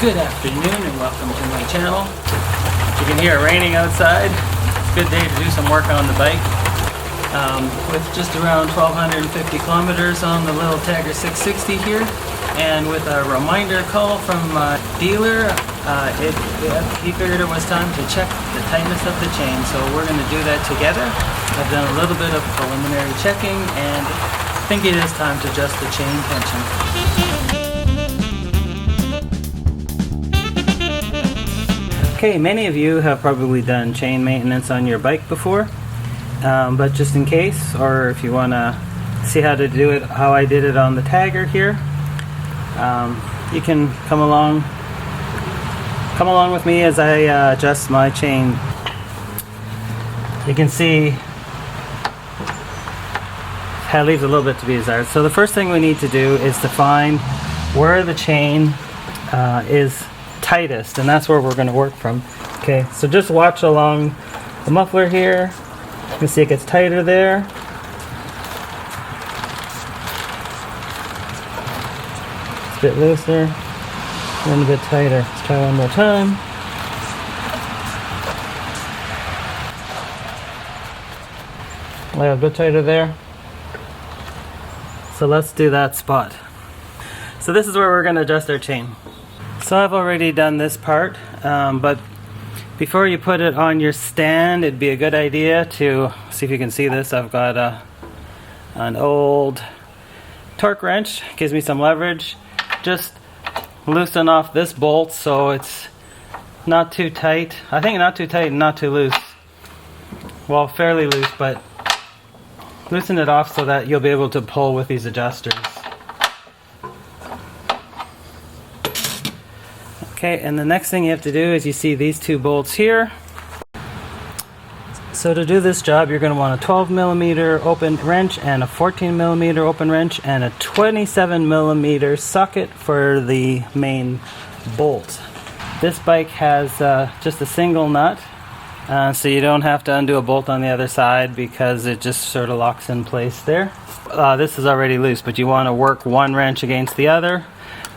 Good afternoon and welcome to my channel. You can hear it raining outside. It's a good day to do some work on the bike. With just around 1,250 kilometers on the little Tiger 660 here, and with a reminder call from my dealer, he figured it was time to check the tightness of the chain, so we're going to do that together. I've done a little bit of preliminary checking and I think it is time to adjust the chain tension. Okay, many of you have probably done chain maintenance on your bike before, but just in case, or if you want to see how to do it, how I did it on the Tiger here, you can come along with me as I adjust my chain. You can see it leaves a little bit to be desired. So the first thing we need to do is to find where the chain is tightest, and that's where we're going to work from. Okay, so just watch along the muffler here. You can see it gets tighter there. It's a bit looser and a bit tighter. Let's try one more time. Yeah, a bit tighter there. So let's do that spot. So this is where we're going to adjust our chain. So I've already done this part, but before you put it on your stand, it'd be a good idea to see if you can see this. I've got an old torque wrench, gives me some leverage. Just loosen off this bolt so it's not too tight. I think not too tight and not too loose. Well, fairly loose, but loosen it off so that you'll be able to pull with these adjusters. Okay, and the next thing you have to do is you see these two bolts here. So to do this job, you're going to want a 12mm open wrench and a 14mm open wrench and a 27mm socket for the main bolt. This bike has just a single nut, so you don't have to undo a bolt on the other side because it just sort of locks in place there. This is already loose, but you want to work one wrench against the other.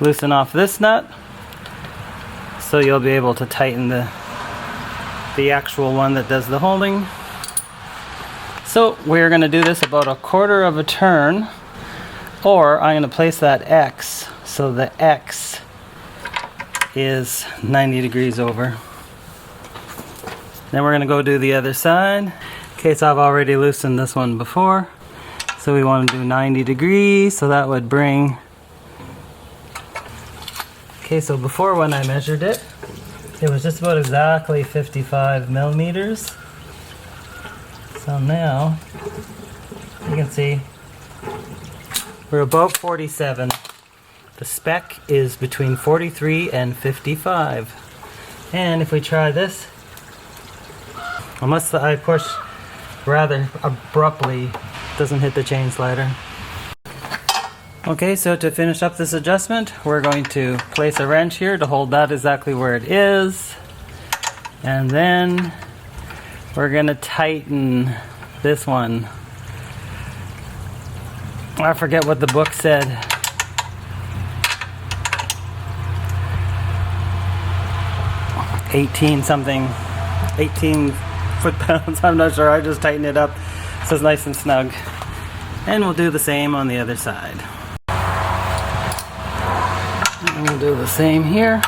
Loosen off this nut, so you'll be able to tighten the actual one that does the holding. So we're going to do this about a quarter of a turn, or I'm going to place that X, so the X is 90 degrees over. Then we're going to go do the other side. Okay, so I've already loosened this one before, so we want to do 90 degrees, so that would bring... Okay, so before when I measured it, it was just about exactly 55 millimeters. So now, you can see, we're about 47. The spec is between 43 and 55. And if we try this, unless I push rather abruptly, it doesn't hit the chain slider. Okay, so to finish up this adjustment, we're going to place a wrench here to hold that exactly where it is. And then we're going to tighten this one. I forget what the book said. 18 foot-pounds, I'm not sure. I just tighten it up so it's nice and snug. And we'll do the same on the other side. And we'll do the same here.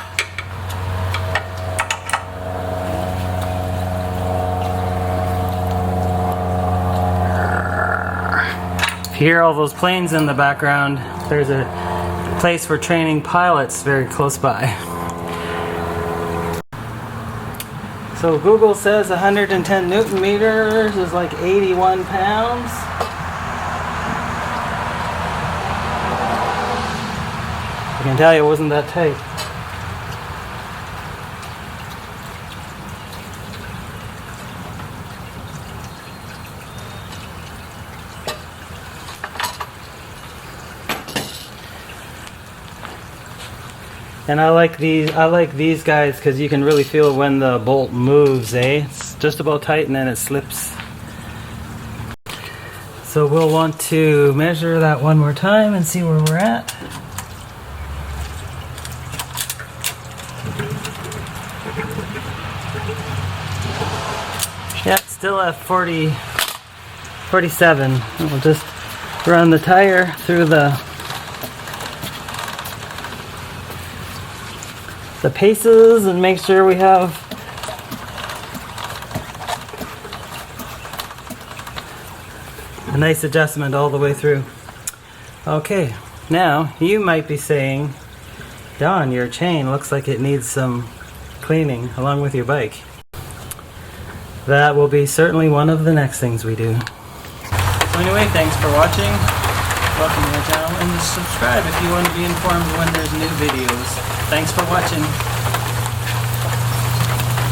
If you hear all those planes in the background, there's a place for training pilots very close by. So Google says 110 Newton meters is like 81 pounds. I can tell you it wasn't that tight. And I like these guys because you can really feel when the bolt moves, eh? It's just about tight and then it slips. So we'll want to measure that one more time and see where we're at. still at 40, 47. We'll just run the tire through the paces and make sure we have a nice adjustment all the way through. Okay, now you might be saying, Don, your chain looks like it needs some cleaning along with your bike. That will be certainly one of the next things we do. So anyway, thanks for watching. Welcome to my channel, and just subscribe if you want to be informed when there's new videos. Thanks for watching.